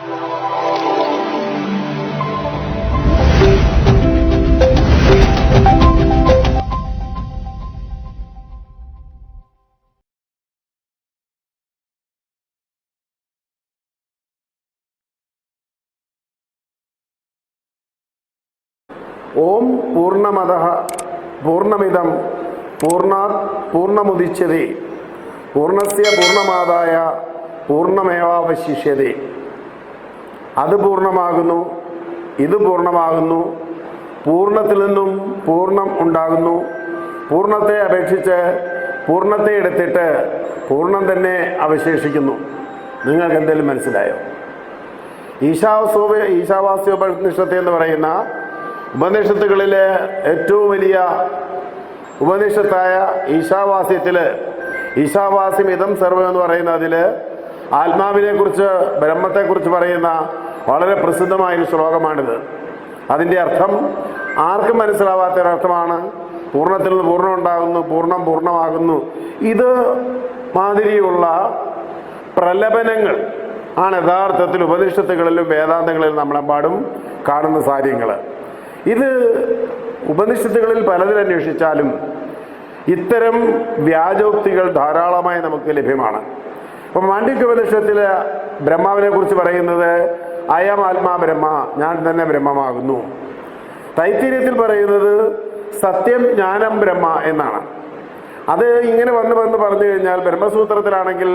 ഓം പൂർണ്ണമദഃ പൂർണ്ണമിദം പൂർണ്ണാത് പൂർണ്ണമുദച്യതേ പൂർണ്ണസ്യ പൂർണ്ണമാദായ പൂർണ്ണമേവാവശിഷ്യതേ. അത് പൂർണ്ണമാകുന്നു, ഇത് പൂർണ്ണമാകുന്നു, പൂർണ്ണത്തിൽ നിന്നും പൂർണ്ണം ഉണ്ടാകുന്നു, പൂർണ്ണത്തെ അപേക്ഷിച്ച് പൂർണ്ണത്തെ എടുത്തിട്ട് പൂർണ്ണം തന്നെ അവശേഷിക്കുന്നു. നിങ്ങൾക്ക് എന്തെങ്കിലും മനസ്സിലായോ? ഈശാവാസ്യോപനിഷത്ത് എന്ന് പറയുന്ന ഉപനിഷത്തുകളിലെ ഏറ്റവും വലിയ ഉപനിഷത്തായ ഈശാവാസ്യത്തിൽ ഈശാവാസ്യം ഇതം സർവം എന്ന് പറയുന്നതിൽ ആത്മാവിനെ കുറിച്ച് ബ്രഹ്മത്തെക്കുറിച്ച് പറയുന്ന വളരെ പ്രസിദ്ധമായൊരു ശ്ലോകമാണിത്. അതിൻ്റെ അർത്ഥം ആർക്കും മനസ്സിലാവാത്തൊരർത്ഥമാണ്. പൂർണ്ണത്തിൽ നിന്ന് പൂർണ്ണം ഉണ്ടാകുന്നു, പൂർണ്ണം പൂർണ്ണമാകുന്നു. ഇത് മാതിരിയുള്ള പ്രലപനങ്ങൾ ആണ് യഥാർത്ഥത്തിൽ ഉപനിഷത്തുകളിലും വേദാന്തങ്ങളിലും നമ്മളെമ്പാടും കാണുന്ന കാര്യങ്ങൾ. ഇത് ഉപനിഷത്തുകളിൽ പലതിലന്വേഷിച്ചാലും ഇത്തരം വ്യാജോക്തികൾ ധാരാളമായി നമുക്ക് ലഭ്യമാണ്. അപ്പം മാണ്ഡ്യോപനിഷത്തിൽ ബ്രഹ്മാവിനെ കുറിച്ച് പറയുന്നത് അയം ആത്മാ ബ്രഹ്മ, ഞാൻ തന്നെ ബ്രഹ്മമാകുന്നു. തൈത്തിരീയത്തിൽ പറയുന്നത് സത്യം ജ്ഞാനം ബ്രഹ്മ എന്നാണ്. അത് ഇങ്ങനെ വന്ന് പറഞ്ഞു കഴിഞ്ഞാൽ ബ്രഹ്മസൂത്രത്തിലാണെങ്കിൽ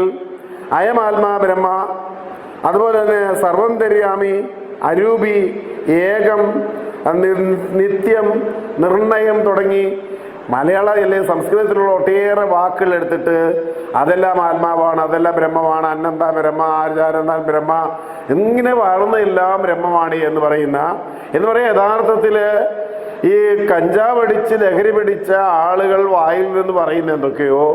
അയം ആത്മാ ബ്രഹ്മ, അതുപോലെ തന്നെ സർവം തരിയാമി, അരൂപി, ഏകം, നിത്യം, നിർണയം തുടങ്ങി മലയാള അല്ലെങ്കിൽ സംസ്കൃതത്തിലുള്ള ഒട്ടേറെ വാക്കുകൾ എടുത്തിട്ട് അതെല്ലാം ആത്മാവാണ്, അതെല്ലാം ബ്രഹ്മമാണ്, അന്നന്താ ബ്രഹ്മ, ആചാരന്താൻ ബ്രഹ്മ, ഇങ്ങനെ വളർന്ന എല്ലാം ബ്രഹ്മമാണ് എന്ന് പറയാം. യഥാർത്ഥത്തിൽ ഈ കഞ്ചാവ് അടിച്ച് ലഹരി പിടിച്ച ആളുകൾ വായിൽ നിന്ന് പറയുന്ന എന്തൊക്കെയോ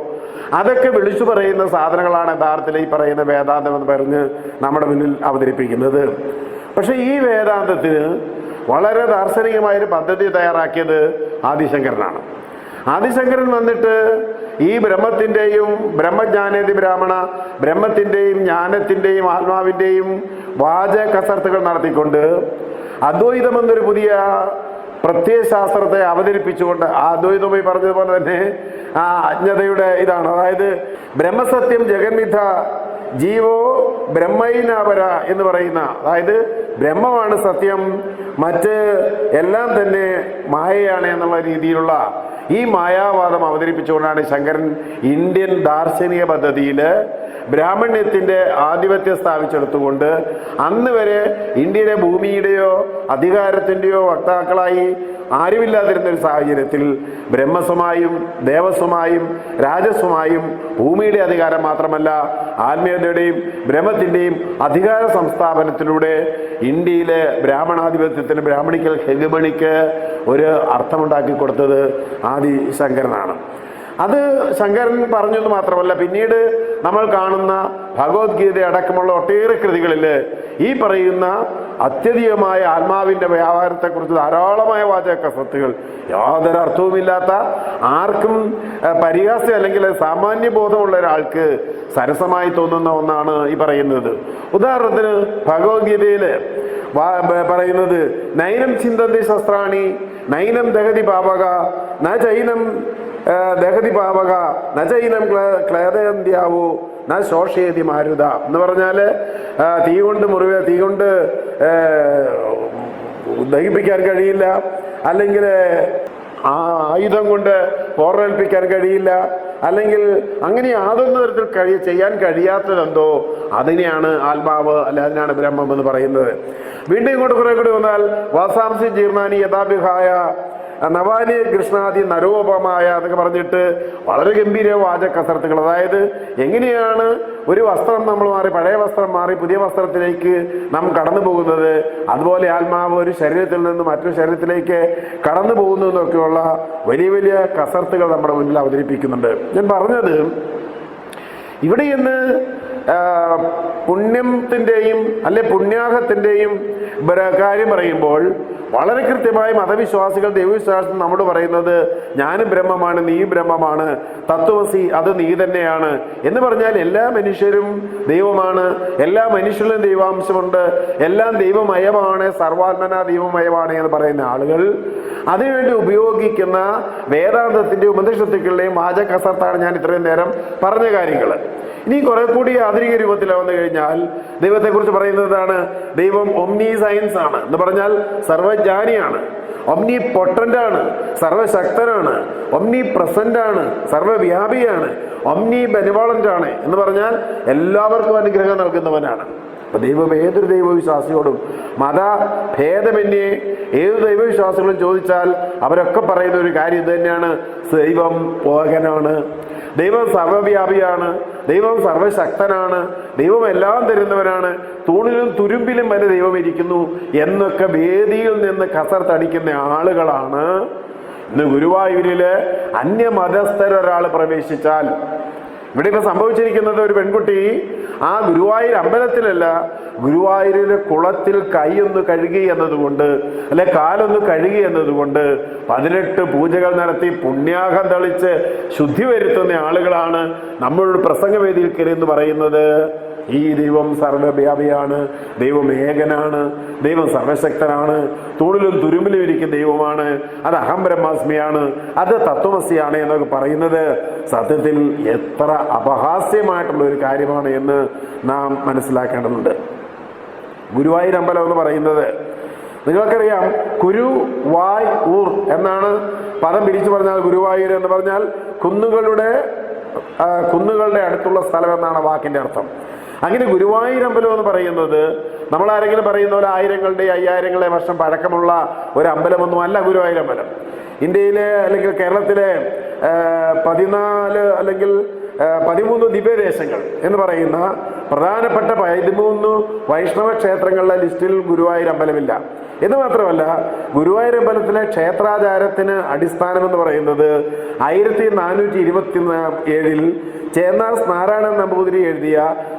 അതൊക്കെ വിളിച്ചു പറയുന്ന സാധനങ്ങളാണ് യഥാർത്ഥത്തിൽ ഈ പറയുന്ന വേദാന്തം എന്ന് പറഞ്ഞ് നമ്മുടെ മുന്നിൽ അവതരിപ്പിക്കുന്നത്. പക്ഷെ ഈ വേദാന്തത്തിന് വളരെ ദാർശനികമായൊരു പദ്ധതി തയ്യാറാക്കിയത് ആദിശങ്കരനാണ്. ആദിശങ്കരൻ വന്നിട്ട് ഈ ബ്രഹ്മത്തിൻ്റെയും ബ്രഹ്മജ്ഞാനേതി ബ്രാഹ്മണ ബ്രഹ്മത്തിൻ്റെയും ജ്ഞാനത്തിൻ്റെയും ആത്മാവിൻ്റെയും വാച കസർത്തുകൾ നടത്തിക്കൊണ്ട് അദ്വൈതം എന്നൊരു പുതിയ പ്രത്യയശാസ്ത്രത്തെ അവതരിപ്പിച്ചുകൊണ്ട് ആ അദ്വൈതമായി പറഞ്ഞതുപോലെ തന്നെ ആ അജ്ഞതയുടെ ഇതാണ്. അതായത് ബ്രഹ്മസത്യം ജഗന്മിഥ ജീവോ ബ്രഹ്മൈനാപര എന്ന് പറയുന്ന, അതായത് ബ്രഹ്മമാണ് സത്യം, മറ്റ് എല്ലാം തന്നെ മായയാണ് എന്നുള്ള രീതിയിലുള്ള ഈ മായാവാദം അവതരിപ്പിച്ചുകൊണ്ടാണ് ശങ്കരൻ ഇന്ത്യൻ ദാർശനിക പദ്ധതിയിൽ ബ്രാഹ്മണ്യത്തിൻ്റെ ആധിപത്യം സ്ഥാപിച്ചെടുത്തുകൊണ്ട് അന്ന് വരെ ഇന്ത്യയിലെ ഭൂമിയുടെയോ അധികാരത്തിൻ്റെയോ വക്താക്കളായി ആരുമില്ലാതിരുന്നൊരു സാഹചര്യത്തിൽ ബ്രഹ്മസ്വമായും ദേവസ്വമായും രാജസ്വമായും ഭൂമിയുടെ അധികാരം മാത്രമല്ല ആത്മീയതയുടെയും ബ്രഹ്മത്തിൻ്റെയും അധികാര സംസ്ഥാപനത്തിലൂടെ ഇന്ത്യയിലെ ബ്രാഹ്മണാധിപത്യത്തിന് ബ്രാഹ്മണിക്കൽ ഹെഗമണിക്ക് ഒരു അർത്ഥമുണ്ടാക്കി കൊടുത്തത് ആദിശങ്കരനാണ്. അത് ശങ്കരൻ പറഞ്ഞെന്ന് മാത്രമല്ല, പിന്നീട് നമ്മൾ കാണുന്ന ഭഗവത്ഗീത അടക്കമുള്ള ഒട്ടേറെ കൃതികളിൽ ഈ പറയുന്ന അത്യധികമായ ആത്മാവിൻ്റെ വ്യാപാരത്തെക്കുറിച്ച് ധാരാളമായ വാചക കസർത്തുകൾ യാതൊരു അർത്ഥവുമില്ലാത്ത ആർക്കും പരിഹാസം അല്ലെങ്കിൽ സാമാന്യ ബോധമുള്ള ഒരാൾക്ക് സരസമായി തോന്നുന്ന ഒന്നാണ് ഈ പറയുന്നത്. ഉദാഹരണത്തിന് ഭഗവത്ഗീതയിൽ പറയുന്നത് നൈനം ചിന്തന്തി ശസ്ത്രാണി നൈനം ദഹതി പാവക ന ചൈനം ദഹതി പാവക ന ചൈനം ക്ലേദയന്ത്യാവോ ന ശോഷയതി മാരുത എന്ന് പറഞ്ഞാൽ തീ കൊണ്ട് ദഹിപ്പിക്കാൻ കഴിയില്ല, അല്ലെങ്കിൽ ആയുധം കൊണ്ട് പോറേൽപ്പിക്കാൻ കഴിയില്ല, അല്ലെങ്കിൽ അങ്ങനെ യാതൊരു തരത്തിൽ ചെയ്യാൻ കഴിയാത്തതെന്തോ അതിനെയാണ് ആത്മാവ്, അല്ലെ അതിനാണ് ബ്രഹ്മം എന്ന് പറയുന്നത്. വീണ്ടും ഇങ്ങോട്ട് കുറെ കൂടി വന്നാൽ വാസാംസി ജീർണാനി യഥാഭിഹായ നവാനി കൃഷ്ണാദി നരോപമായ എന്നൊക്കെ പറഞ്ഞിട്ട് വളരെ ഗംഭീര വാചക കസർത്തുകൾ. അതായത് എങ്ങനെയാണ് ഒരു വസ്ത്രം നമ്മൾ മാറി, പഴയ വസ്ത്രം മാറി പുതിയ വസ്ത്രത്തിലേക്ക് നാം കടന്നു പോകുന്നത്, അതുപോലെ ആത്മാവ് ഒരു ശരീരത്തിൽ നിന്ന് മറ്റൊരു ശരീരത്തിലേക്ക് കടന്നു പോകുന്നു എന്നൊക്കെയുള്ള വലിയ വലിയ കസർത്തുകൾ നമ്മുടെ മുന്നിൽ അവതരിപ്പിക്കുന്നുണ്ട്. ഞാൻ പറഞ്ഞത് ഇവിടെ ഇന്ന് പുണ്യത്തിൻ്റെയും അല്ലെ പുണ്യാഹത്തിൻ്റെയും കാര്യം പറയുമ്പോൾ വളരെ കൃത്യമായി മതവിശ്വാസികൾ ദൈവവിശ്വാസം നമ്മോട് പറയുന്നത് ഞാനും ബ്രഹ്മമാണ്, നീ ബ്രഹ്മമാണ്, തത്വമസി അത് നീ തന്നെയാണ് എന്ന് പറഞ്ഞാൽ എല്ലാ മനുഷ്യരും ദൈവമാണ്, എല്ലാ മനുഷ്യരിലും ദൈവാംശമുണ്ട്, എല്ലാം ദൈവമയമാണ്, സർവാത്മന ദൈവമയമാണ് എന്ന് പറയുന്ന ആളുകൾ അതിനുവേണ്ടി ഉപയോഗിക്കുന്ന വേദാന്തത്തിന്റെ ഉപനിഷത്തുക്കളുടെയും വാചകസർത്താണ് ഞാൻ ഇത്രയും നേരം പറഞ്ഞ കാര്യങ്ങൾ. ഇനി കുറെ കൂടി ആധുനിക രൂപത്തിൽ വന്നു കഴിഞ്ഞാൽ ദൈവത്തെക്കുറിച്ച് പറയുന്നതാണ് ദൈവം ഒമ്നി സയൻസ് ആണ് എന്ന് പറഞ്ഞാൽ സർവജ്ഞാനിയാണ്, ഒമ്നി പൊട്ടന്റ് ആണ്, സർവശക്തനാണ്, ഒമ്നി പ്രസന്റ് ആണ്, സർവവ്യാപിയാണ്, ഒമ്നി ബെനിവോളന്റ് ആണ് എന്ന് പറഞ്ഞാൽ എല്ലാവർക്കും അനുഗ്രഹം നൽകുന്നവനാണ്. അപ്പൊ ദൈവം ഏതൊരു ദൈവവിശ്വാസിയോടും മതഭേദമന്യേ ഏത് ദൈവവിശ്വാസികളും ചോദിച്ചാൽ അവരൊക്കെ പറയുന്ന ഒരു കാര്യം ഇത് തന്നെയാണ്, ദൈവം ഏകനാണ്, ദൈവം സർവവ്യാപിയാണ്, ദൈവം സർവശക്തനാണ്, ദൈവം എല്ലാം തരുന്നവനാണ്, തൂണിലും തുരുമ്പിലും വരെ ദൈവം ഇരിക്കുന്നു എന്നൊക്കെ വേദിയിൽ നിന്ന് കസർത്തടിക്കുന്ന ആളുകളാണ് ഇന്ന് ഗുരുവായൂരില് അന്യമതസ്ഥരൊരാൾ പ്രവേശിച്ചാൽ. ഇവിടെ ഇപ്പൊ സംഭവിച്ചിരിക്കുന്നത് ഒരു പെൺകുട്ടി ആ ഗുരുവായൂർ അമ്പലത്തിലല്ല, ഗുരുവായൂരിലെ കുളത്തിൽ കൈയൊന്ന് കഴുകി എന്നതുകൊണ്ട് അല്ലെ കാലൊന്ന് കഴുകി എന്നതുകൊണ്ട് 18 പൂജകൾ നടത്തി പുണ്യാഹം തളിച്ച് ശുദ്ധി വരുത്തുന്ന ആളുകളാണ് നമ്മളോട് പ്രസംഗവേദിയിൽ കയറിയെന്ന് പറയുന്നത്. ഈ ദൈവം സർവവ്യാപിയാണ്, ദൈവം ഏകനാണ്, ദൈവം സർവശക്തനാണ്, തൂണിലും തുരുമ്പിലും ഇരിക്കുന്ന ദൈവമാണ്, അത് അഹം ബ്രഹ്മാസ്മിയാണ്, അത് തത്വമസിയാണ് എന്നൊക്കെ പറയുന്നത് സത്യത്തിൽ എത്ര അപഹാസ്യമായിട്ടുള്ള ഒരു കാര്യമാണ് എന്ന് നാം മനസ്സിലാക്കേണ്ടതുണ്ട്. ഗുരുവായൂർ അമ്പലം എന്ന് പറയുന്നത് നിങ്ങൾക്കറിയാം, കുരു വായ് ഊർ എന്നാണ് പദം പിരിച്ചു പറഞ്ഞാൽ. ഗുരുവായൂർ എന്ന് പറഞ്ഞാൽ കുന്നുകളുടെ അടുത്തുള്ള സ്ഥലം എന്നാണ് വാക്കിന്റെ അർത്ഥം. അങ്ങനെ ഗുരുവായൂർ അമ്പലം എന്ന് പറയുന്നത് നമ്മൾ ആരെങ്കിലും പറയുന്ന പോലെ ആയിരങ്ങളുടെ 5000 വർഷം പഴക്കമുള്ള ഒരു അമ്പലമൊന്നും അല്ല ഗുരുവായൂർ അമ്പലം. ഇന്ത്യയിലെ അല്ലെങ്കിൽ കേരളത്തിലെ 14 അല്ലെങ്കിൽ 13 ദിവ്യദേശങ്ങൾ എന്ന് പറയുന്ന പ്രധാനപ്പെട്ട 13 വൈഷ്ണവ ക്ഷേത്രങ്ങളുടെ ലിസ്റ്റിൽ ഗുരുവായൂർ അമ്പലമില്ല. എന്ന് മാത്രമല്ല, ഗുരുവായൂർ അമ്പലത്തിലെ ക്ഷേത്രാചാരത്തിന് അടിസ്ഥാനമെന്ന് പറയുന്നത് 1427 ചേന്നാസ് നാരായണൻ നമ്പൂതിരി എഴുതിയ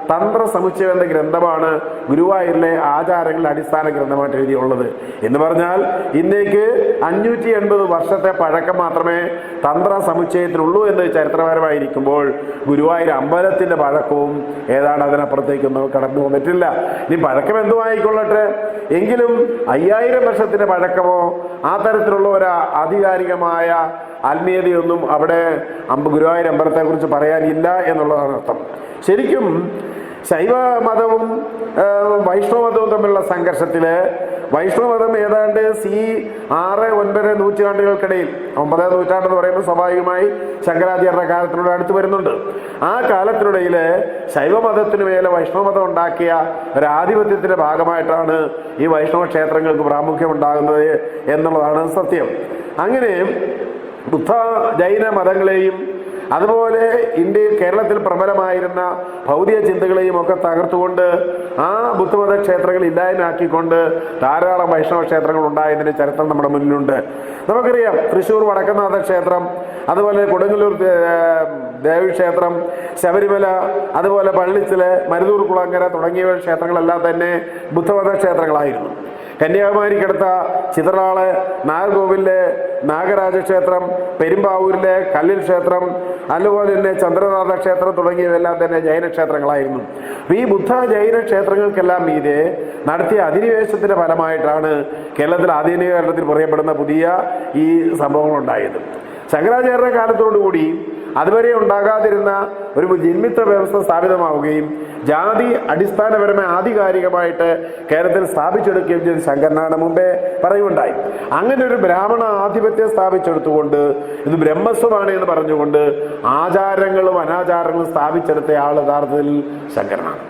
തന്ത്ര സമുച്ചയം എന്ന ഗ്രന്ഥമാണ് ഗുരുവായൂരിലെ ആചാരങ്ങളുടെ അടിസ്ഥാന ഗ്രന്ഥമായിട്ട് എഴുതിയുള്ളത്. എന്ന് പറഞ്ഞാൽ ഇന്നേക്ക് 580 വർഷത്തെ പഴക്കം മാത്രമേ തന്ത്ര സമുച്ചയത്തിനുള്ളൂ എന്ന് ചരിത്രപരമായിരിക്കുമ്പോൾ ഗുരുവായൂർ അമ്പലത്തിന്റെ പഴക്കവും ഏതാണ്ട് അതിനപ്പുറത്തേക്കൊന്നും കടന്നു പോകാൻ പറ്റില്ല. ഇനി പഴക്കം എന്തുമായിക്കൊള്ളട്ടെ, എങ്കിലും 5000 വർഷത്തിന്റെ പഴക്കമോ ആ തരത്തിലുള്ള ഒരു ആധികാരികമായ ആത്മീയതയൊന്നും അവിടെ ഗുരുവായൂർ അമ്പലത്തെ കുറിച്ച് പറയാനില്ല എന്നുള്ളതാണ് അർത്ഥം. ശരിക്കും ശൈവ മതവും വൈഷ്ണവ മതവും തമ്മിലുള്ള സംഘർഷത്തില് വൈഷ്ണവമതം ഏതാണ്ട് C 6-9 നൂറ്റാണ്ടുകൾക്കിടയിൽ, 9ാം നൂറ്റാണ്ടെന്ന് പറയുമ്പോൾ സ്വാഭാവികമായി ശങ്കരാചാര്യരുടെ കാലത്തിലൂടെ അടുത്ത് വരുന്നുണ്ട്. ആ കാലത്തിനിടയിൽ ശൈവമതത്തിനു മേലെ വൈഷ്ണവമതം ഉണ്ടാക്കിയ ഒരു ആധിപത്യത്തിന്റെ ഭാഗമായിട്ടാണ് ഈ വൈഷ്ണവ ക്ഷേത്രങ്ങൾക്ക് പ്രാമുഖ്യം ഉണ്ടാകുന്നത് എന്നുള്ളതാണ് സത്യം. അങ്ങനെ ബുദ്ധ ജൈന മതങ്ങളെയും അതുപോലെ ഇന്ത്യയിൽ കേരളത്തിൽ പ്രബലമായിരുന്ന ഭൗതിക ചിന്തകളെയും ഒക്കെ തകർത്തുകൊണ്ട് ആ ബുദ്ധമത ക്ഷേത്രങ്ങൾ ഇല്ലായ്മയാക്കിക്കൊണ്ട് ധാരാളം വൈഷ്ണവ ക്ഷേത്രങ്ങൾ ഉണ്ടായതിന്റെ ചരിത്രം നമ്മുടെ മുന്നിലുണ്ട്. നമുക്കറിയാം, തൃശ്ശൂർ വടക്കനാഥ ക്ഷേത്രം, അതുപോലെ കൊടുങ്ങല്ലൂർ ദേവീക്ഷേത്രം, ശബരിമല, അതുപോലെ പള്ളിച്ചില്, മരുതൂർ കുളങ്ങര തുടങ്ങിയ ക്ഷേത്രങ്ങളെല്ലാം തന്നെ ബുദ്ധമത ക്ഷേത്രങ്ങളായിരുന്നു. കന്യാകുമാരിക്കടുത്ത ചിതറാള്, നാഗർകോവിലെ നാഗരാജ ക്ഷേത്രം, പെരുമ്പാവൂരിലെ കല്ലിൽ ക്ഷേത്രം, അതുപോലെ തന്നെ ചന്ദ്രനാഥ ക്ഷേത്രം തുടങ്ങിയവയെല്ലാം തന്നെ ജൈന ക്ഷേത്രങ്ങളായിരുന്നു. ഈ ബുദ്ധ ജൈന ക്ഷേത്രങ്ങൾക്കെല്ലാം മീതെ നടത്തിയ അധിനിവേശത്തിന്റെ ഫലമായിട്ടാണ് കേരളത്തിൽ ആധുനിക കേരളത്തിൽ പറയപ്പെടുന്ന പുതിയ ഈ സംഭവങ്ങൾ ഉണ്ടായത്. ശങ്കരാചാര്യരുടെ കാലത്തോടുകൂടി അതുവരെ ഉണ്ടാകാതിരുന്ന ഒരു ജന്മിത്വ വ്യവസ്ഥ സ്ഥാപിതമാവുകയും ജാതി അടിസ്ഥാനപരമായി ആധികാരികമായിട്ട് കേരളത്തിൽ സ്ഥാപിച്ചെടുക്കുകയും ചെയ്ത് ശങ്കരനാണ് മുമ്പേ പറയുണ്ടായി. അങ്ങനെ ഒരു ബ്രാഹ്മണ ആധിപത്യം സ്ഥാപിച്ചെടുത്തുകൊണ്ട് ഇത് ബ്രഹ്മസ്വമാണ് എന്ന് പറഞ്ഞുകൊണ്ട് ആചാരങ്ങളും അനാചാരങ്ങളും സ്ഥാപിച്ചെടുത്ത ആൾ യഥാർത്ഥത്തിൽ ശങ്കരനാണ്.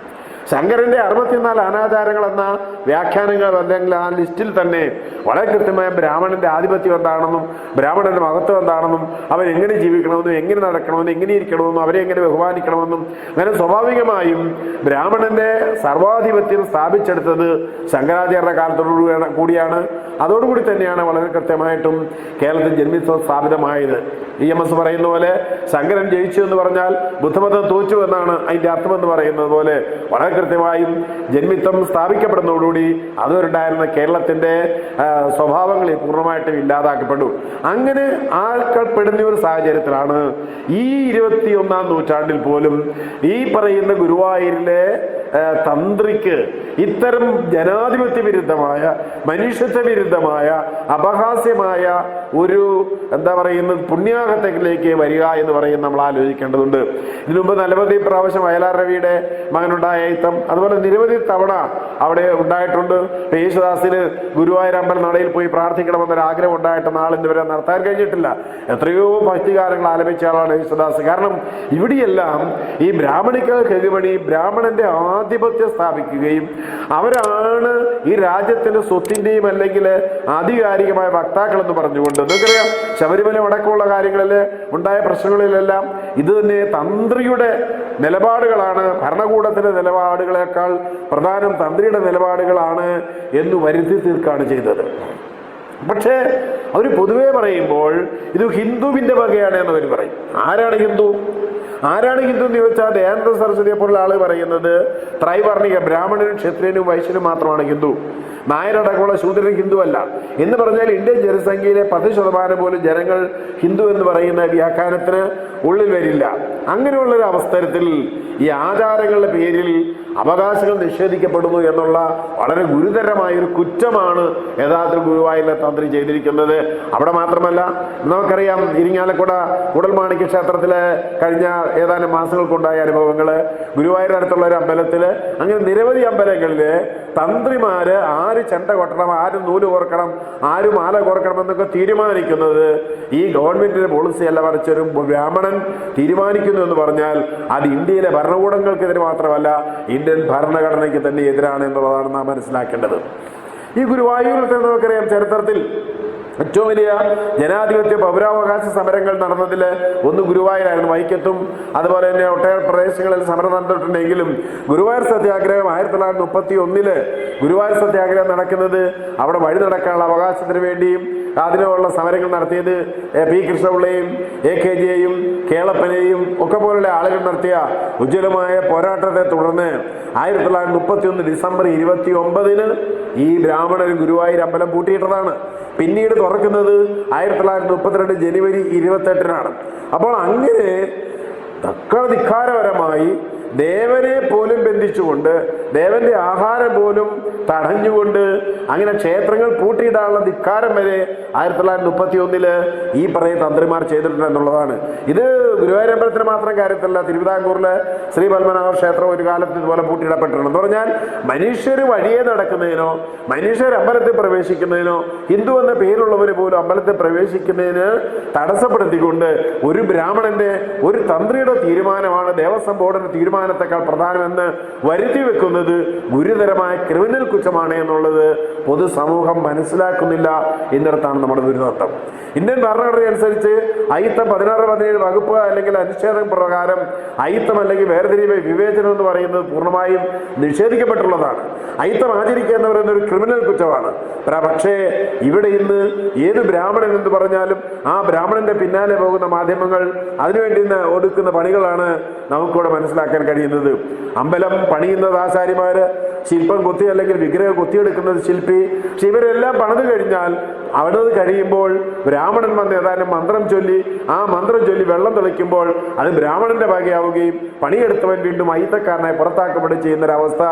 ശങ്കരന്റെ 64 അനാചാരങ്ങൾ എന്ന വ്യാഖ്യാനങ്ങൾ അല്ലെങ്കിൽ ആ ലിസ്റ്റിൽ തന്നെ വളരെ കൃത്യമായ ബ്രാഹ്മണന്റെ ആധിപത്യം എന്താണെന്നും ബ്രാഹ്മണന്റെ മഹത്വം എന്താണെന്നും അവരെങ്ങനെ ജീവിക്കണമെന്നും എങ്ങനെ നടക്കണമെന്നും എങ്ങനെ ഇരിക്കണമെന്നും അവരെ എങ്ങനെ ബഹുമാനിക്കണമെന്നും അങ്ങനെ സ്വാഭാവികമായും ബ്രാഹ്മണന്റെ സർവാധിപത്യം സ്ഥാപിച്ചെടുത്തത് ശങ്കരാചാര്യരുടെ കാലത്തോടു കൂടിയാണ്. അതോടുകൂടി തന്നെയാണ് വളരെ കൃത്യമായിട്ടും കേരളത്തിൽ ജന്മിത്വം സ്ഥാപിതമായത്. EMS പറയുന്ന പോലെ ശങ്കരൻ ജയിച്ചു എന്ന് പറഞ്ഞാൽ ബുദ്ധമതം തോറ്റു എന്നാണ് അതിന്റെ അർത്ഥമെന്ന് പറയുന്നത് പോലെ വളരെ കൃത്യമായും ജന്മിത്വം സ്ഥാപിക്കപ്പെടുന്നതോടുകൂടി അതുവരുണ്ടായിരുന്ന കേരളത്തിന്റെ സ്വഭാവങ്ങളിൽ പൂർണ്ണമായിട്ടും ഇല്ലാതാക്കപ്പെട്ടു. അങ്ങനെ ആൾക്കപ്പെടുന്ന ഒരു സാഹചര്യത്തിലാണ് ഈ 21-ാം നൂറ്റാണ്ടിൽ പോലും ഈ പറയുന്ന ഗുരുവായൂരിലെ തന്ത്രിക്ക് ഇത്തരം ജനാധിപത്യ വിരുദ്ധമായ, മനുഷ്യത്വ വിരുദ്ധമായ, അപഹാസ്യമായ ഒരു എന്താ പറയുന്നത് പുണ്യാഹത്തിലേക്ക് വരിക എന്ന് പറയുന്നത് നമ്മൾ ആലോചിക്കേണ്ടതുണ്ട്. ഇതിനു മുമ്പ് നിരവധി പ്രാവശ്യം വയലാർ രവിയുടെ മകനുണ്ടായ അയിത്തം, അതുപോലെ നിരവധി തവണ അവിടെ ഉണ്ടായിട്ടുണ്ട്. യേശുദാസിന് ഗുരുവായൂർ അമ്പലം നടയിൽ പോയി പ്രാർത്ഥിക്കണമെന്നൊരു ആഗ്രഹം ഉണ്ടായിട്ട് നാളിന്ന് വരെ നടത്താൻ കഴിഞ്ഞിട്ടില്ല. എത്രയോ ഭക്തിഗാനങ്ങൾ ആലപിച്ച ആളാണ് യേശുദാസ്. കാരണം ഇവിടെയെല്ലാം ഈ ബ്രാഹ്മണികൾക്ക് എതിമണി, ബ്രാഹ്മണന്റെ ആധിപത്യം സ്ഥാപിക്കുകയും അവരാണ് ഈ രാജ്യത്തിന്റെ സ്വത്തിന്റെയും അല്ലെങ്കിൽ ആധികാരികമായ വക്താക്കൾ എന്ന് പറഞ്ഞുകൊണ്ട്, നിങ്ങൾക്കറിയാം ശബരിമല അടക്കമുള്ള കാര്യങ്ങളിൽ ഉണ്ടായ പ്രശ്നങ്ങളിലെല്ലാം ഇത് തന്നെ തന്ത്രിയുടെ നിലപാടുകളാണ്, ഭരണകൂടത്തിന്റെ നിലപാടുകളെക്കാൾ പ്രധാനം തന്ത്രിയുടെ നിലപാടുകളാണ് എന്ന് വരുത്തി തീർക്കുകയാണ് ചെയ്തത്. പക്ഷേ അവർ പൊതുവെ പറയുമ്പോൾ ഇത് ഹിന്ദുവിന്റെ വകയാണ് എന്ന് അവർ പറയും. ആരാണ് ഹിന്ദു? ആരാണ് ഹിന്ദു എന്ന് ചോദിച്ചാൽ ദയാനന്ദ സരസ്വതിയെ പോലുള്ള ആള് പറയുന്നത് ത്രൈവർണിക ബ്രാഹ്മണനും ക്ഷത്രിയനും വൈശ്യനും മാത്രമാണ് ഹിന്ദു, നായരടക്കമുള്ള ശൂദ്രൻ ഹിന്ദു അല്ല എന്ന് പറഞ്ഞാൽ ഇന്ത്യൻ ജനസംഖ്യയിലെ 10% പോലും ജനങ്ങൾ ഹിന്ദു എന്ന് പറയുന്ന വ്യാഖ്യാനത്തിന് ഉള്ളിൽ വരില്ല. അങ്ങനെയുള്ളൊരു അവസരത്തിൽ ഈ ആചാരങ്ങളുടെ പേരിൽ അവകാശങ്ങൾ നിഷേധിക്കപ്പെടുന്നു എന്നുള്ള വളരെ ഗുരുതരമായൊരു കുറ്റമാണ് യഥാർത്ഥത്തിൽ ഗുരുവായൂരിലെ തന്ത്രി ചെയ്തിരിക്കുന്നത്. അവിടെ മാത്രമല്ല, നമുക്കറിയാം ഇരിങ്ങാലക്കുട കൂടൽമാണിക്യ ക്ഷേത്രത്തിലെ കഴിഞ്ഞ ഏതാനും മാസങ്ങൾക്കുണ്ടായ അനുഭവങ്ങൾ, ഗുരുവായൂർ അടുത്തുള്ള ഒരു അമ്പലത്തിൽ, അങ്ങനെ നിരവധി അമ്പലങ്ങളിൽ തന്ത്രിമാര് ആര് ചെണ്ട കൊട്ടണം, ആര് നൂല് കോർക്കണം, ആര് മാല കോർക്കണം എന്നൊക്കെ തീരുമാനിക്കുന്നത് ഈ ഗവൺമെന്റിന്റെ പോളിസി അല്ല, മറിച്ചൊരു ബ്രാഹ്മണൻ തീരുമാനിക്കുന്നു എന്ന് പറഞ്ഞാൽ അത് ഇന്ത്യയിലെ ഭരണകൂടങ്ങൾക്കെതിരെ മാത്രമല്ല ഇന്ത്യൻ ഭരണഘടനയ്ക്ക് തന്നെ എതിരാണ് എന്നുള്ളതാണ് നാം മനസ്സിലാക്കേണ്ടത്. ഈ ഗുരുവായൂരിൽ നമുക്കറിയാം ചരിത്രത്തിൽ ഏറ്റവും വലിയ ജനാധിപത്യ പൗരാവകാശ സമരങ്ങൾ നടന്നതിൽ ഒന്ന് ഗുരുവായൂരായിരുന്നു. വൈക്കത്തും അതുപോലെ തന്നെ ഒട്ടേറെ പ്രദേശങ്ങളിൽ സമരം നടന്നിട്ടുണ്ടെങ്കിലും ഗുരുവായൂർ സത്യാഗ്രഹം 1931 ഗുരുവായൂർ സത്യാഗ്രഹം നടക്കുന്നത് അവിടെ വഴി നടക്കാനുള്ള അവകാശത്തിന് വേണ്ടിയും അതിനുള്ള സമരങ്ങൾ നടത്തിയത് പി കൃഷ്ണപിള്ളയും AKജിയെയും കേളപ്പനെയും ഒക്കെ പോലുള്ള ആളുകൾ നടത്തിയ ഉജ്ജ്വലമായ പോരാട്ടത്തെ തുടർന്ന് 1931 ഡിസംബർ 29 ഈ ബ്രാഹ്മണർ ഗുരുവായൂർ അമ്പലം പൂട്ടിയിട്ടതാണ്. പിന്നീട് തുറക്കുന്നത് 1932 ജനുവരി 28 അപ്പോൾ അങ്ങനെ ധിക്കാരപരമായി ദേവനെ പോലും ബന്ധിച്ചുകൊണ്ട്, ദേവന്റെ ആഹാരം പോലും തടഞ്ഞുകൊണ്ട് അങ്ങനെ ക്ഷേത്രങ്ങൾ പൂട്ടിയിടാനുള്ള ധിക്കാരം വരെ 1931 ഈ പറയുന്ന തന്ത്രിമാർ ചെയ്തിട്ടുണ്ട് എന്നുള്ളതാണ്. ഇത് ഗുരുവായൂർ അമ്പലത്തിന് മാത്രം കാര്യത്തിലല്ല, തിരുവിതാംകൂറിലെ ശ്രീ പത്മനാഭ ക്ഷേത്രം ഒരു കാലത്ത് ഇതുപോലെ പൂട്ടിയിടപ്പെട്ടിട്ടുണ്ട്. എന്ന് പറഞ്ഞാൽ മനുഷ്യർ വഴിയെ നടക്കുന്നതിനോ, മനുഷ്യർ അമ്പലത്തിൽ പ്രവേശിക്കുന്നതിനോ, ഹിന്ദു എന്ന പേരുള്ളവർ പോലും അമ്പലത്തിൽ പ്രവേശിക്കുന്നതിന് തടസ്സപ്പെടുത്തിക്കൊണ്ട് ഒരു ബ്രാഹ്മണന്റെ, ഒരു തന്ത്രിയുടെ തീരുമാനമാണ് ദേവസ്വം ബോർഡിന്റെ തീരുമാനത്തെക്കാൾ പ്രധാനമെന്ന് വരുത്തി വെക്കുന്നത് ഗുരുതരമായ ക്രിമിനൽ കുറ്റമാണ് എന്നുള്ളത് പൊതുസമൂഹം മനസ്സിലാക്കുന്നില്ല എന്നിടത്താണ് നമ്മുടെ ദുരിതം. ഇന്ത്യൻ ഭരണഘടന അനുസരിച്ച് അയിത്തം 16-17 വകുപ്പ് അല്ലെങ്കിൽ അനുച്ഛേദം പ്രകാരം അയിത്തം അല്ലെങ്കിൽ വേർതിരിവ്, വിവേചനം എന്ന് പറയുന്നത് പൂർണ്ണമായും നിഷേധിക്കപ്പെട്ടുള്ളതാണ്. അയിത്തം ആചരിക്കുക എന്ന് പറയുന്ന ഒരു ക്രിമിനൽ കുറ്റമാണ്. പക്ഷേ ഇവിടെ ഇന്ന് ഏത് ബ്രാഹ്മണൻ എന്ന് പറഞ്ഞാലും ആ ബ്രാഹ്മണന്റെ പിന്നാലെ പോകുന്ന മാധ്യമങ്ങൾ അതിനുവേണ്ടി ഒടുക്കുന്ന പണികളാണ് നമുക്കിവിടെ മനസ്സിലാക്കാൻ കഴിയുന്നത്. അമ്പലം പണിയുന്നത് ആശാരിമാര്, ശില്പം കൊത്തി അല്ലെങ്കിൽ വിഗ്രഹം കൊത്തിയെടുക്കുന്നത് ശില്പി. പക്ഷെ ഇവരെല്ലാം പണിത് കഴിഞ്ഞാൽ അവിടെ കഴിയുമ്പോൾ ബ്രാഹ്മണൻ വന്ന് ഏതാനും മന്ത്രം ചൊല്ലി, ആ മന്ത്രം ചൊല്ലി വെള്ളം തെളിക്കുമ്പോൾ അത് ബ്രാഹ്മണന്റെ ഭാഗ്യമാവുകയും പണിയെടുത്തവൻ വീണ്ടും അയിത്തക്കാരനായി പുറത്താക്കപ്പെടുകയും ചെയ്യുന്നൊരവസ്ഥ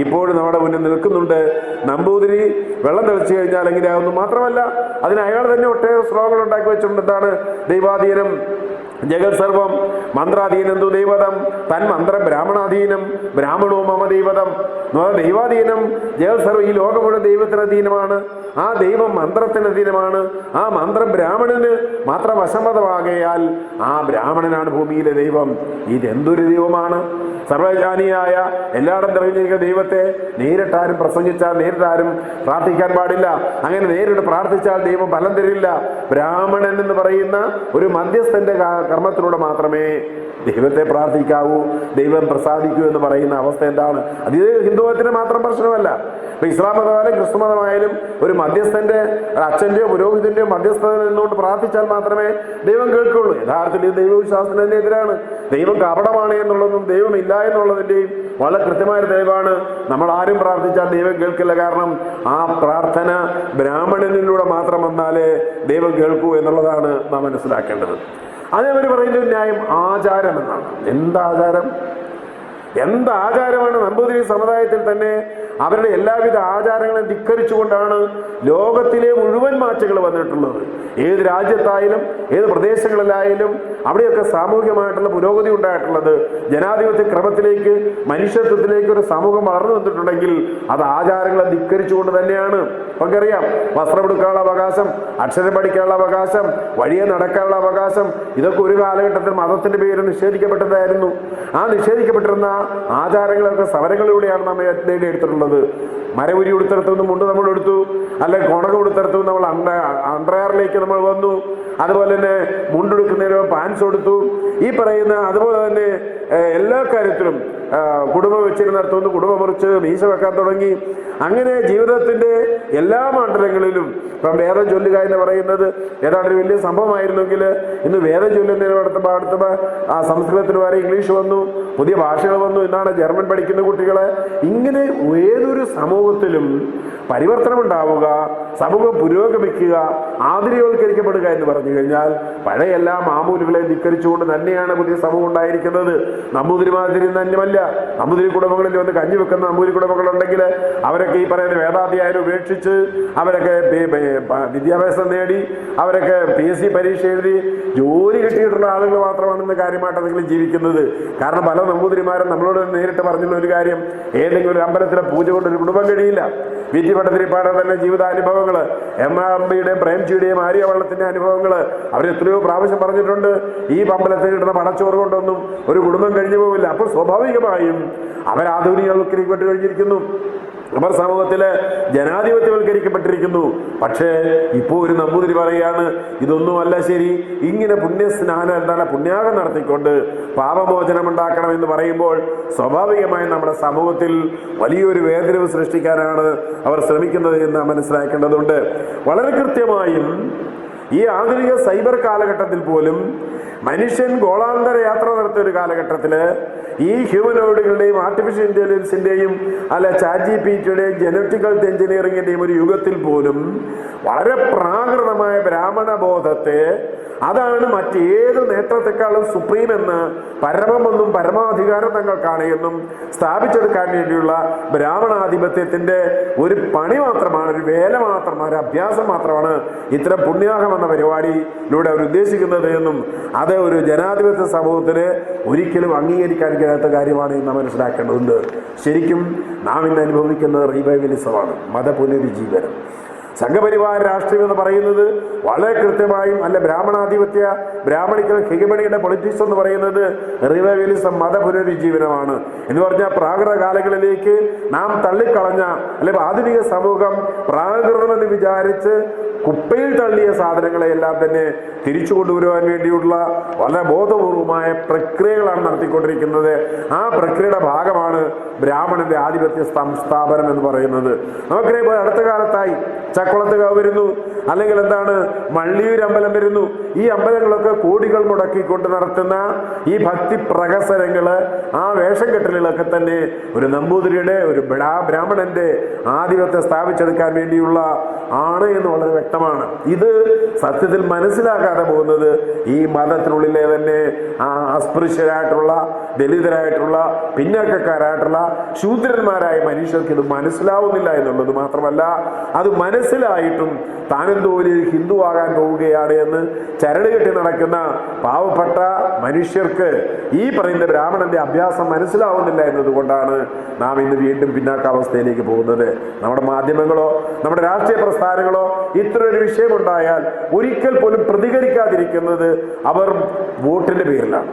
ഇപ്പോഴും നമ്മുടെ മുന്നിൽ നിൽക്കുന്നുണ്ട്. നമ്പൂതിരി വെള്ളം തെളിച്ചു കഴിഞ്ഞാൽ എങ്ങനെയാവുന്നു. മാത്രമല്ല അതിന് അയാൾ തന്നെ ഒട്ടേറെ ശ്ലോകങ്ങൾ ഉണ്ടാക്കി വെച്ചിട്ടുണ്ട്. എന്താണ്? ദൈവാധീനം ജഗത് സർവം മന്ത്രാധീനം ദൈവതം തൻ മന്ത്രം ബ്രാഹ്മണാധീനം ബ്രാഹ്മണോ മമ ദൈവതം. ദൈവാധീനം ജഗത് സർവം, ഈ ലോകം മുഴുവൻ ദൈവത്തിന് അധീനമാണ്. ആ ദൈവം മന്ത്രത്തിന് അധീനമാണ്. ആ മന്ത്രം ബ്രാഹ്മണന് മാത്രം വശമതമാകയാൽ ആ ബ്രാഹ്മണനാണ് ഭൂമിയിലെ ദൈവം. ഇതെന്തൊരു ദൈവമാണ്! സർവജ്ഞാനിയായ എല്ലായിടം തെളിഞ്ഞിരിക്കുന്ന ദൈവത്തെ നേരിട്ടാരും പ്രസംഗിച്ചാൽ, നേരിട്ടാരും പ്രാർത്ഥിക്കാൻ പാടില്ല. അങ്ങനെ നേരിട്ട് പ്രാർത്ഥിച്ചാൽ ദൈവം ഫലം തരില്ല. ബ്രാഹ്മണൻ എന്ന് പറയുന്ന ഒരു മധ്യസ്ഥന്റെ കർമ്മത്തിലൂടെ മാത്രമേ ദൈവത്തെ പ്രാർത്ഥിക്കാവൂ, ദൈവം പ്രസാദിക്കൂ എന്ന് പറയുന്ന അവസ്ഥ എന്താണ്? അത് ഹിന്ദുമതത്തിന് മാത്രം പ്രശ്നമല്ല, ഇപ്പൊ ഇസ്ലാം മതമായാലും ക്രിസ്തു മതമായാലും ഒരു മധ്യസ്ഥന്റെ, അച്ഛന്റെയോ പുരോഹിതന്റെയോ മധ്യസ്ഥതയിൽ നിന്നുകൊണ്ട് പ്രാർത്ഥിച്ചാൽ മാത്രമേ ദൈവം കേൾക്കുള്ളൂ. യഥാർത്ഥത്തിൽ ഇത് ദൈവവിശ്വാസത്തിന് എതിരാണ്. ദൈവം കപടമാണ് എന്നുള്ളതും ദൈവമില്ല എന്നുള്ളതിന്റെയും വളരെ കൃത്യമായ തെളിവാണ്. നമ്മൾ ആരും പ്രാർത്ഥിച്ചാൽ ദൈവം കേൾക്കില്ല. കാരണം ആ പ്രാർത്ഥന ബ്രാഹ്മണനിലൂടെ മാത്രം വന്നാലേ ദൈവം കേൾക്കൂ എന്നുള്ളതാണ് നാം മനസ്സിലാക്കേണ്ടത്. അതേവര് പറയുന്ന ഒരു ന്യായം ആചാരം എന്നാണ്. എന്താചാരം? എന്താചാരമാണ്? നമ്പൂതിരി സമുദായത്തിൽ തന്നെ അവരുടെ എല്ലാവിധ ആചാരങ്ങളെ ധിക്കരിച്ചുകൊണ്ടാണ് ലോകത്തിലെ മുഴുവൻ മാറ്റങ്ങൾ വന്നിട്ടുള്ളത്. ഏത് രാജ്യത്തായാലും ഏത് പ്രദേശങ്ങളിലായാലും അവിടെയൊക്കെ സാമൂഹികമായിട്ടുള്ള പുരോഗതി ഉണ്ടായിട്ടുള്ളത്. ജനാധിപത്യ ക്രമത്തിലേക്ക്, മനുഷ്യത്വത്തിലേക്ക് ഒരു സമൂഹം വളർന്നു വന്നിട്ടുണ്ടെങ്കിൽ അത് ആചാരങ്ങളെ ധിക്കരിച്ചുകൊണ്ട് തന്നെയാണ്. നമുക്കറിയാം, വസ്ത്രമെടുക്കാനുള്ള അവകാശം, അക്ഷരം പഠിക്കാനുള്ള അവകാശം, വഴിയെ നടക്കാനുള്ള അവകാശം, ഇതൊക്കെ ഒരു കാലഘട്ടത്തിൽ മതത്തിന്റെ പേര് നിഷേധിക്കപ്പെട്ടതായിരുന്നു. ആ നിഷേധിക്കപ്പെട്ടിരുന്ന ആചാരങ്ങളൊക്കെ സമരങ്ങളിലൂടെയാണ് നമ്മൾ നേടിയെടുത്തിട്ടുള്ളത്. മരവുരി ഉടുത്തെടുത്തുനിന്ന് മുണ്ട് നമ്മൾ എടുത്തു, അല്ലെങ്കിൽ കൊണക ഉടുത്തെടുത്തു നമ്മൾ അണ്ടർവെയറിലേക്ക് നമ്മൾ വന്നു. അതുപോലെ തന്നെ മുണ്ടെടുക്കുന്നതിന് പാൻസ് കൊടുത്തു. ഈ പറയുന്ന അതുപോലെ തന്നെ എല്ലാ കാര്യത്തിലും കുടുംബം വെച്ചിരുന്നിടത്തുനിന്ന് കുടുംബം മുറിച്ച് മീശ വെക്കാൻ തുടങ്ങി. അങ്ങനെ ജീവിതത്തിന്റെ എല്ലാ മണ്ഡലങ്ങളിലും ഇപ്പം വേദം ചൊല്ലുക എന്ന് പറയുന്നത് ഏതാണ്ട് ഒരു വലിയ സംഭവമായിരുന്നെങ്കിൽ ഇന്ന് വേദം ചൊല്ലുന്നതിന് അടുത്ത ആ സംസ്കൃതത്തിന് വരെ ഇംഗ്ലീഷ് വന്നു, പുതിയ ഭാഷകൾ വന്നു. ഇന്നാണ് ജർമ്മൻ പഠിക്കുന്ന കുട്ടികളെ. ഇങ്ങനെ ഏതൊരു സമൂഹത്തിലും പരിവർത്തനം ഉണ്ടാവുക, സമൂഹം പുരോഗമിക്കുക, ആധുനികവൽക്കരിക്കപ്പെടുക എന്ന് പറഞ്ഞു കഴിഞ്ഞാൽ പഴയ എല്ലാ മാമൂലുകളെ ധിക്കരിച്ചുകൊണ്ട് തന്നെയാണ് പുതിയ സമൂഹം ഉണ്ടായിരിക്കുന്നത്. നമ്പൂതിരിമാതിരി തന്നെയല്ല. നമ്പൂതിരി കുടുംബങ്ങളിൽ വന്ന് കഞ്ഞി വെക്കുന്ന നമ്പൂതിരി കുടുംബങ്ങളുണ്ടെങ്കിൽ അവരൊക്കെ ഈ പറയുന്ന വേദാധ്യായം ഉപേക്ഷിച്ച് അവരൊക്കെ വിദ്യാഭ്യാസം നേടി, അവരൊക്കെ PSC പരീക്ഷ എഴുതി ജോലി കിട്ടിയിട്ടുള്ള ആളുകൾ മാത്രമാണ് ഇന്ന് കാര്യമായിട്ട് എന്തെങ്കിലും ജീവിക്കുന്നത്. കാരണം പല നമ്പൂതിരിമാരും നമ്മളോട് നേരിട്ട് പറഞ്ഞുള്ള ഒരു കാര്യം, ഏതെങ്കിലും ഒരു അമ്പലത്തിലെ പൂജ കൊണ്ട് ഒരു കുടുംബം കഴിയില്ല. VT ഭട്ടതിരിപ്പാട് തന്നെ ജീവിതാനുഭവങ്ങൾ, MRBയുടെയും പ്രേംജിയുടെയും ആര്യവള്ളത്തിന്റെ അനുഭവങ്ങൾ അവരെത്രയോ പ്രാവശ്യം പറഞ്ഞിട്ടുണ്ട്. ഈ അമ്പലത്തിൽ കിട്ടുന്ന പടച്ചോറ് കൊണ്ടൊന്നും ഒരു കുടുംബം കഴിഞ്ഞു പോവില്ല. അപ്പോൾ സ്വാഭാവികമായും അവരാധുനികവൽക്കരിക്കപ്പെട്ട് കഴിഞ്ഞിരിക്കുന്നു. അവർ സമൂഹത്തില് ജനാധിപത്യവൽക്കരിക്കപ്പെട്ടിരിക്കുന്നു. പക്ഷേ ഇപ്പോൾ ഒരു നമ്പൂതിരി പറയാണ് ഇതൊന്നുമല്ല ശരി, ഇങ്ങനെ പുണ്യാഹം നടത്തിക്കൊണ്ട് പാപമോചനം ഉണ്ടാക്കണമെന്ന് പറയുമ്പോൾ സ്വാഭാവികമായും നമ്മുടെ സമൂഹത്തിൽ വലിയൊരു വേദന സൃഷ്ടിക്കാനാണ് അവർ ശ്രമിക്കുന്നത് എന്ന് മനസ്സിലാക്കേണ്ടതുണ്ട്. വളരെ കൃത്യമായും ഈ ആധുനിക സൈബർ കാലഘട്ടത്തിൽ പോലും മനുഷ്യൻ ഗോളാന്തര യാത്ര നടത്തിയ ഒരു കാലഘട്ടത്തില് ഈ ഹ്യൂമനോയിഡുകളുടെയും ആർട്ടിഫിഷ്യൽ ഇന്റലിജൻസിന്റെയും ChatGPTയുടെയും ജനറ്റിക്കൽ എഞ്ചിനീയറിംഗിന്റെയും ഒരു യുഗത്തിൽ പോലും വളരെ പ്രാകൃതമായ ബ്രാഹ്മണ ബോധത്തെ, അതാണ് മറ്റേത് നേട്ടത്തെക്കാളും സുപ്രീം എന്ന്, പരമമെന്നും പരമാധികാരം തങ്ങൾക്കാണ് എന്നും സ്ഥാപിച്ചെടുക്കാൻ വേണ്ടിയുള്ള ബ്രാഹ്മണാധിപത്യത്തിന്റെ ഒരു പണി മാത്രമാണ്, ഒരു വേല മാത്രമാണ്, ഒരു അഭ്യാസം മാത്രമാണ് ഇത്തരം പുണ്യാഹം എന്ന പരിപാടിയിലൂടെ അവർ ഉദ്ദേശിക്കുന്നത് എന്നും അത് ഒരു ജനാധിപത്യ സമൂഹത്തിന് ഒരിക്കലും അംഗീകരിക്കാൻ കഴിയാത്ത കാര്യമാണ് എന്ന് മനസ്സിലാക്കേണ്ടതുണ്ട്. ശരിക്കും നാം ഇന്ന് അനുഭവിക്കുന്നത് റിവൈവലിസമാണ്, മതപുനരുജ്ജീവനം. സംഘപരിവാര രാഷ്ട്രീയം എന്ന് പറയുന്നത് വളരെ കൃത്യമായും ബ്രാഹ്മണാധിപത്യ ബ്രാഹ്മണിക്കൽ ഹെഗമണിയുടെ പൊളിറ്റിക്സ് എന്ന് പറയുന്നത് റിവൈവലിസം, മതപുനരുജ്ജീവനമാണ് എന്ന് പറഞ്ഞാൽ പ്രാകൃത കാലങ്ങളിലേക്ക് നാം തള്ളിക്കളഞ്ഞ ആധുനിക സമൂഹം പ്രാകൃതമെന്ന് വിചാരിച്ച് കുപ്പയിൽ തള്ളിയ സാധനങ്ങളെയെല്ലാം തന്നെ തിരിച്ചു കൊണ്ടുവരുവാൻ വേണ്ടിയുള്ള വളരെ ബോധപൂർവമായ പ്രക്രിയകളാണ് നടത്തിക്കൊണ്ടിരിക്കുന്നത്. ആ പ്രക്രിയയുടെ ഭാഗമാണ് ബ്രാഹ്മണന്റെ ആധിപത്യ സ്ഥാപനം എന്ന് പറയുന്നത്. നമുക്കറിയാം, അടുത്ത കാലത്തായി ചക്കുളത്തുകാവ് വരുന്നു, അല്ലെങ്കിൽ മള്ളിയൂർ അമ്പലം വരുന്നു. ഈ അമ്പലങ്ങളൊക്കെ കോടികൾ മുടക്കിക്കൊണ്ട് നടത്തുന്ന ഈ ഭക്തി പ്രഹസനങ്ങള്, ആ വേഷം കെട്ടലുകളൊക്കെ തന്നെ ഒരു നമ്പൂതിരിയുടെ, ഒരു ബ്രാഹ്മണന്റെ ആധിപത്യം സ്ഥാപിച്ചെടുക്കാൻ വേണ്ടിയുള്ള ആണ് എന്ന് വളരെ വ്യക്തമാണ്. ഇത് സത്യത്തിൽ മനസ്സിലാക്കാതെ പോകുന്നത് ഈ മതത്തിനുള്ളിലെ തന്നെ അസ്പൃശ്യരായിട്ടുള്ള, ദലിതരായിട്ടുള്ള, പിന്നാക്കക്കാരായിട്ടുള്ള, ശൂദ്രന്മാരായ മനുഷ്യർക്ക് ഇത് മനസ്സിലാവുന്നില്ല എന്നുള്ളത് മാത്രമല്ല, അത് മനസ്സിലായിട്ടും താനെന്തോ ഒരു ഹിന്ദു ആകാൻ പോവുകയാണ് എന്ന് ചരട് കെട്ടി നടക്കുന്ന പാവപ്പെട്ട മനുഷ്യർക്ക് ഈ പറയുന്ന ബ്രാഹ്മണന്റെ അഭ്യാസം മനസ്സിലാവുന്നില്ല എന്നതുകൊണ്ടാണ് നാം ഇന്ന് വീണ്ടും പിന്നാക്കാവസ്ഥയിലേക്ക് പോകുന്നത്. നമ്മുടെ മാധ്യമങ്ങളോ നമ്മുടെ രാഷ്ട്രീയ പ്രസ്ഥാനങ്ങളോ ഇത്രയൊരു വിഷയമുണ്ടായാൽ ഒരിക്കൽ പോലും പ്രതികരിക്കാതിരിക്കുന്നത് അവർ വോട്ടിന്റെ പേരിലാണ്.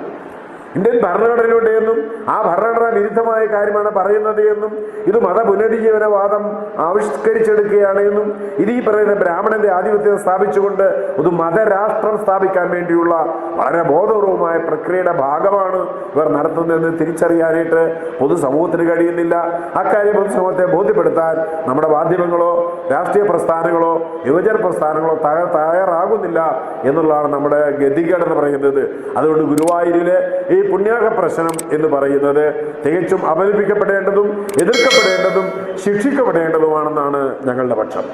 ഇന്ത്യൻ ഭരണഘടനയിലൂടെ എന്നും ആ ഭരണഘടന വിരുദ്ധമായ കാര്യമാണ് പറയുന്നത് എന്നും ഇത് മതപുനരുജ്ജീവനവാദം ആവിഷ്കരിച്ചെടുക്കുകയാണ് എന്നും ഇത് ഈ പറയുന്ന ബ്രാഹ്മണന്റെ ആധിപത്യം സ്ഥാപിച്ചുകൊണ്ട് ഒരു മതരാഷ്ട്രം സ്ഥാപിക്കാൻ വേണ്ടിയുള്ള വളരെ ബോധപൂർവമായ പ്രക്രിയയുടെ ഭാഗമാണ് ഇവർ നടത്തുന്നതെന്ന് തിരിച്ചറിയാനായിട്ട് പൊതുസമൂഹത്തിന് കഴിയുന്നില്ല. അക്കാര്യം പൊതുസമൂഹത്തെ ബോധ്യപ്പെടുത്താൻ നമ്മുടെ മാധ്യമങ്ങളോ രാഷ്ട്രീയ പ്രസ്ഥാനങ്ങളോ യുവജന പ്രസ്ഥാനങ്ങളോ തയ്യാറാകുന്നില്ല എന്നുള്ളതാണ് നമ്മുടെ ഗതികേട് എന്ന് പറയുന്നത്. അതുകൊണ്ട് ഗുരുവായൂരിലെ ഈ പുണ്യാഹ പ്രശ്നം എന്ന് പറയുന്നത് തികച്ചും അപലപിക്കപ്പെടേണ്ടതും എതിർക്കപ്പെടേണ്ടതും ശിക്ഷിക്കപ്പെടേണ്ടതുമാണെന്നാണ് ഞങ്ങളുടെ പക്ഷം.